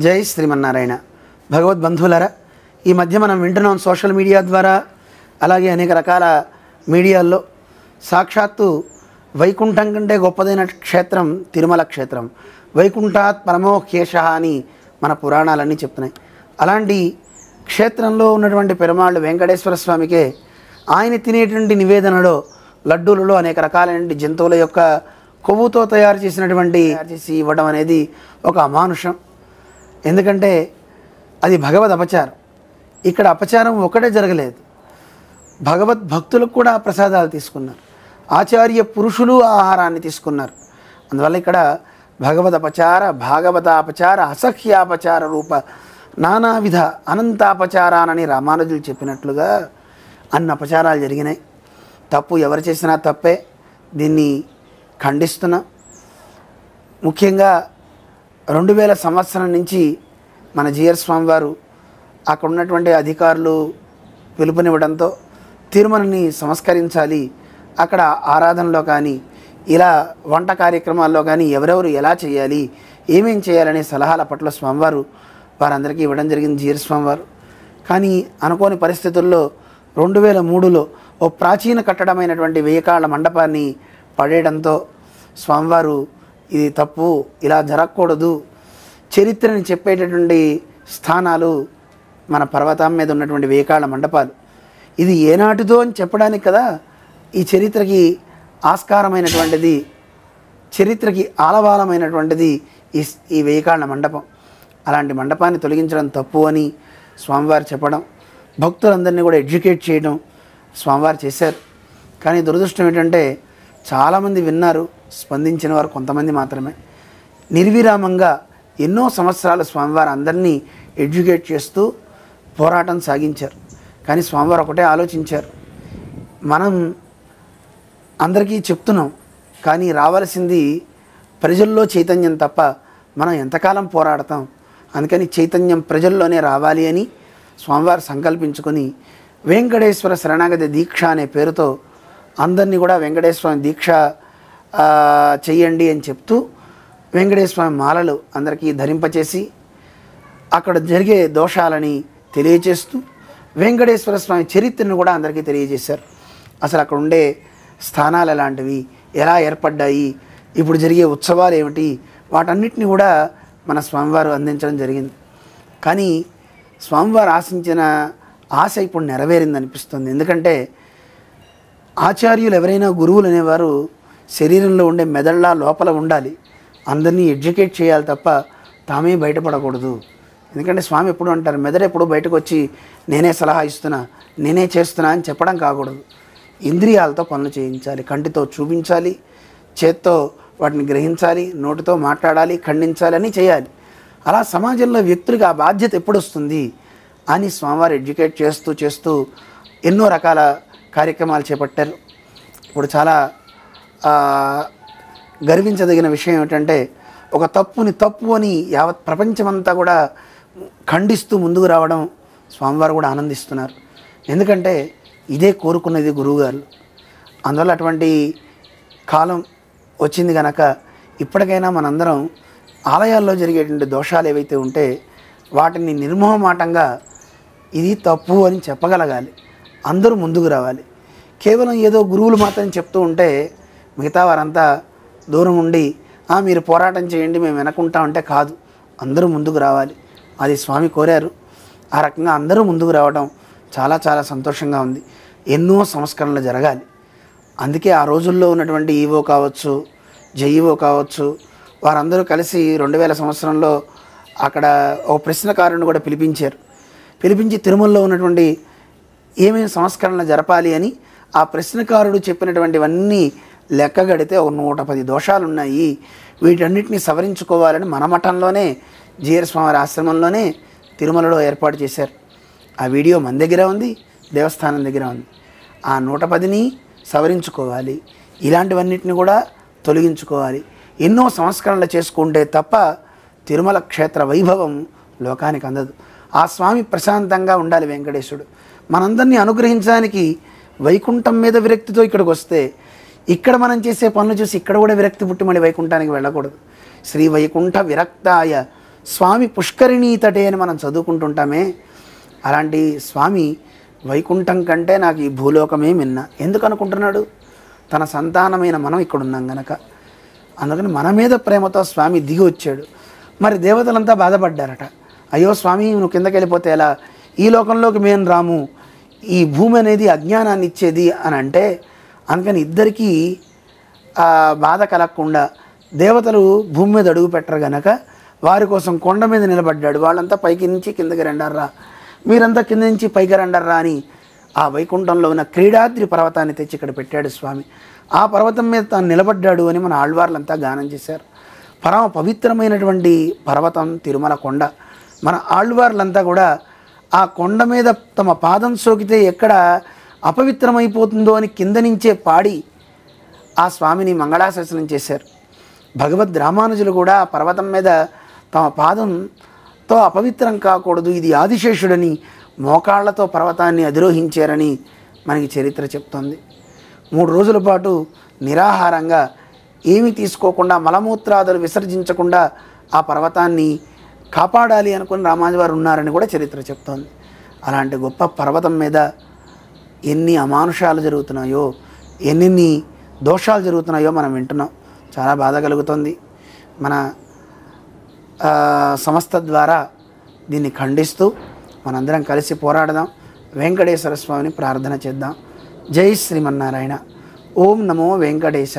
జై శ్రీమన్నారాయణ. భగవద్బంధువులారా, ఈ మధ్య మనం వింటున్నాం సోషల్ మీడియా ద్వారా, అలాగే అనేక రకాల మీడియాల్లో సాక్షాత్తు వైకుంఠం కంటే గొప్పదైన క్షేత్రం తిరుమల క్షేత్రం, వైకుంఠాత్ పరమోహ్యేష అని మన పురాణాలన్నీ చెప్తున్నాయి. అలాంటి క్షేత్రంలో ఉన్నటువంటి పెరుమాళ్ళు వెంకటేశ్వర స్వామికే ఆయన తినేటువంటి నివేదనలో లడ్డూలలో అనేక రకాలైన జంతువుల యొక్క కొవ్వుతో తయారు చేసి ఇవ్వడం అనేది ఒక అమానుషం. ఎందుకంటే అది భగవద్ అపచారం. ఇక్కడ అపచారం ఒకటే జరగలేదు, భగవద్భక్తులకు కూడా ప్రసాదాలు తీసుకున్నారు, ఆచార్య పురుషులు ఆహారాన్ని తీసుకున్నారు. అందువల్ల ఇక్కడ భగవదపచార, భాగవతాపచార, అసహ్యాపచార రూప నానావిధ అనంతాపచారానని రామానుజులు చెప్పినట్లుగా అన్ని అపచారాలు జరిగినాయి. తప్పు ఎవరు చేసినా తప్పే, దీన్ని ఖండిస్తున్నా. ముఖ్యంగా 2000 సంవత్సరం నుంచి మన జిఆర్ స్వామి వారు అక్కడ ఉన్నటువంటి అధికారులు పిలుపునివ్వడంతో తిరుమలని సంస్కరించాలి, అక్కడ ఆరాధనలో కానీ ఇలా వంట కార్యక్రమాల్లో కానీ ఎవరెవరు ఎలా చేయాలి, ఏమేం చేయాలనే సలహాల పట్ల స్వామివారు వారందరికీ ఇవ్వడం జరిగింది జిఆర్ స్వామివారు. కానీ అనుకోని పరిస్థితుల్లో 2003లో ఓ ప్రాచీన కట్టడమైనటువంటి 1000 కాళ్ళ మండపాన్ని పడేయడంతో స్వామివారు ఇది తప్పు, ఇలా జరగకూడదు, చరిత్రని చెప్పేటటువంటి స్థానాలు మన పర్వతం మీద ఉన్నటువంటి 1000 కాళ్ళ మండపాలు, ఇది ఏనాటిదో అని చెప్పడానికి కదా ఈ చరిత్రకి ఆస్కారమైనటువంటిది, చరిత్రకి ఆలవాలమైనటువంటిది ఈ 1000 కాళ్ళ మండపం. అలాంటి మండపాన్ని తొలగించడం తప్పు అని స్వామివారు చెప్పడం, భక్తులందరినీ కూడా ఎడ్యుకేట్ చేయడం స్వామివారు చేశారు. కానీ దురదృష్టం ఏంటంటే చాలామంది విన్నారు, స్పందించిన వారు కొంతమంది మాత్రమే. నిర్విరామంగా ఎన్నో సంవత్సరాలు స్వామివారు అందరినీ ఎడ్యుకేట్ చేస్తూ పోరాటం సాగించారు. కానీ స్వామివారు ఒకటే ఆలోచించారు, మనం అందరికీ చెప్తున్నాం కానీ రావాల్సింది ప్రజల్లో చైతన్యం తప్ప మనం ఎంతకాలం పోరాడతాం, అందుకని చైతన్యం ప్రజల్లోనే రావాలి అని స్వామివారు సంకల్పించుకొని వెంకటేశ్వర శరణాగతి దీక్ష అనే పేరుతో అందరినీ కూడా వెంకటేశ్వర దీక్ష చెయ్యండి అని చెప్తూ వెంకటేశ్వర మాలలు అందరికీ ధరింపచేసి అక్కడ జరిగే దోషాలని తెలియజేస్తూ వెంకటేశ్వర స్వామి చరిత్రను కూడా అందరికీ తెలియజేశారు. అసలు అక్కడ ఉండే స్థానాలు ఎలాంటివి, ఎలా ఏర్పడ్డాయి, ఇప్పుడు జరిగే ఉత్సవాలు ఏమిటి, వాటన్నిటిని కూడా మన స్వామివారు అందించడం జరిగింది. కానీ స్వామివారు ఆశించిన ఆశ ఇప్పుడు నెరవేరింది అనిపిస్తుంది. ఎందుకంటే ఆచార్యులు ఎవరైనా గురువులు అనేవారు శరీరంలో ఉండే మెదళ్ళ లోపల ఉండాలి, అందరినీ ఎడ్యుకేట్ చేయాలి తప్ప తామే బయటపడకూడదు. ఎందుకంటే స్వామి ఎప్పుడు అంటారు, మెదడు ఎప్పుడు బయటకు వచ్చి నేనే సలహా ఇస్తున్నా, నేనే చేస్తున్నా అని చెప్పడం కాకూడదు. ఇంద్రియాలతో పనులు చేయించాలి, కంటితో చూపించాలి, చేత్తో వాటిని గ్రహించాలి, నోటితో మాట్లాడాలి, ఖండించాలి అని చేయాలి. అలా సమాజంలో వ్యక్తులకు ఆ బాధ్యత ఎప్పుడు వస్తుంది అని స్వామివారు ఎడ్యుకేట్ చేస్తూ ఎన్నో రకాల కార్యక్రమాలు చేపట్టారు. ఇప్పుడు చాలా గర్వించదగిన విషయం ఏమిటంటే ఒక తప్పుని తప్పు అని యావత్ ప్రపంచమంతా కూడా ఖండిస్తూ ముందుకు రావడం స్వామివారు కూడా ఆనందిస్తున్నారు. ఎందుకంటే ఇదే కోరుకున్నది గురువుగారు. అందువల్ల అటువంటి కాలం వచ్చింది కనుక ఇప్పటికైనా మనందరం ఆలయాల్లో జరిగేటువంటి దోషాలు ఏవైతే ఉంటే వాటిని నిర్మోహమాటంగా ఇది తప్పు అని చెప్పగలగాలి, అందరూ ముందుకు రావాలి. కేవలం ఏదో గురువులు మాత్రం చెప్తూ ఉంటే మిగతా వారంతా దూరం ఉండి మీరు పోరాటం చేయండి మేము వెనకుంటామంటే కాదు, అందరూ ముందుకు రావాలి. అది స్వామి కోరారు. ఆ రకంగా అందరూ ముందుకు రావడం చాలా చాలా సంతోషంగా ఉంది. ఎన్నో సంస్కరణలు జరగాలి. అందుకే ఆ రోజుల్లో ఉన్నటువంటి ఈవో కావచ్చు, జేఈఓ కావచ్చు, వారందరూ కలిసి 2000 సంవత్సరంలో అక్కడ ఓ ప్రశ్నకారుని కూడా పిలిపించి తిరుమలలో ఉన్నటువంటి ఏమేమి సంస్కరణలు జరపాలి అని ఆ ప్రశ్నకారుడు చెప్పినటువంటివన్నీ లెక్కగడితే ఒక 110 దోషాలు ఉన్నాయి, వీటన్నిటిని సవరించుకోవాలని మన మఠంలోనే జిఆర్ స్వామి ఆశ్రమంలోనే తిరుమలలో ఏర్పాటు చేశారు. ఆ వీడియో మన దగ్గర ఉంది, దేవస్థానం దగ్గర ఉంది. ఆ 110ని సవరించుకోవాలి, ఇలాంటివన్నిటిని కూడా తొలగించుకోవాలి. ఎన్నో సంస్కరణలు చేసుకుంటే తప్ప తిరుమల క్షేత్ర వైభవం లోకానికి అందదు. ఆ స్వామి ప్రశాంతంగా ఉండాలి వెంకటేశ్వరుడు. మనందరినీ అనుగ్రహించడానికి వైకుంఠం మీద విరక్తితో ఇక్కడికి వస్తే ఇక్కడ మనం చేసే పనులు చూసి ఇక్కడ కూడా విరక్తి పుట్టి మళ్ళీ వైకుంఠానికి వెళ్ళకూడదు. శ్రీ వైకుంఠ విరక్తాయ స్వామి పుష్కరిణీ తటే అని మనం చదువుకుంటుంటామే. అలాంటి స్వామి వైకుంఠం కంటే నాకు ఈ భూలోకమే మిన్న. ఎందుకు అనుకుంటున్నాడు? తన సంతానమైన మనం ఇక్కడ ఉన్నాం గనక. అందుకని మన మీద ప్రేమతో స్వామి దిగి వచ్చాడు. మరి దేవతలంతా బాధపడ్డారట. అయ్యో స్వామి, నువ్వు కిందకి వెళ్ళిపోతే ఎలా? ఈ లోకంలోకి మేము రాము, ఈ భూమి అనేది అజ్ఞానాన్ని ఇచ్చేది అని అంటే, అందుకని ఇద్దరికీ బాధ కలగకుండా దేవతలు భూమి మీద అడుగు పెట్టరు గనక వారి కోసం కొండ మీద నిలబడ్డాడు. వాళ్ళంతా పైకి నుంచి కిందకి రండర్రా, మీరంతా కింద నుంచి పైకి రండర్రా అని ఆ వైకుంఠంలో ఉన్న క్రీడాద్రి పర్వతాన్ని తెచ్చి ఇక్కడ పెట్టాడు స్వామి. ఆ పర్వతం మీద తాను నిలబడ్డాడు అని మన ఆళ్వార్లంతా గానం చేశారు. పరమ పవిత్రమైనటువంటి పర్వతం తిరుమల కొండ. మన ఆళ్వార్లంతా కూడా ఆ కొండ మీద తమ పాదం సోకితే ఎక్కడ అపవిత్రమైపోతుందో అని కింద నుంచే పాడి ఆ స్వామిని మంగళాశాసనం చేశారు. భగవద్ రామానుజులు కూడా ఆ పర్వతం మీద తమ పాదంతో అపవిత్రం కాకూడదు, ఇది ఆదిశేషుడని మోకాళ్లతో పర్వతాన్ని అధిరోహించారని మనకి చరిత్ర చెప్తోంది. 3 రోజుల పాటు నిరాహారంగా ఏమీ తీసుకోకుండా మలమూత్రాదులు విసర్జించకుండా ఆ పర్వతాన్ని కాపాడాలి అనుకుని రామానుజు వారు ఉన్నారని కూడా చరిత్ర చెప్తోంది. అలాంటి గొప్ప పర్వతం మీద ఎన్ని అమానుషాలు జరుగుతున్నాయో, ఎన్ని దోషాలు జరుగుతున్నాయో మనం వింటున్నాం. చాలా బాధ కలుగుతుంది. మన సంస్థ ద్వారా దీన్ని ఖండిస్తూ మనందరం కలిసి పోరాడదాం. వెంకటేశ్వర స్వామిని ప్రార్థన చేద్దాం. జై శ్రీమన్నారాయణ. ఓం నమో వెంకటేశ.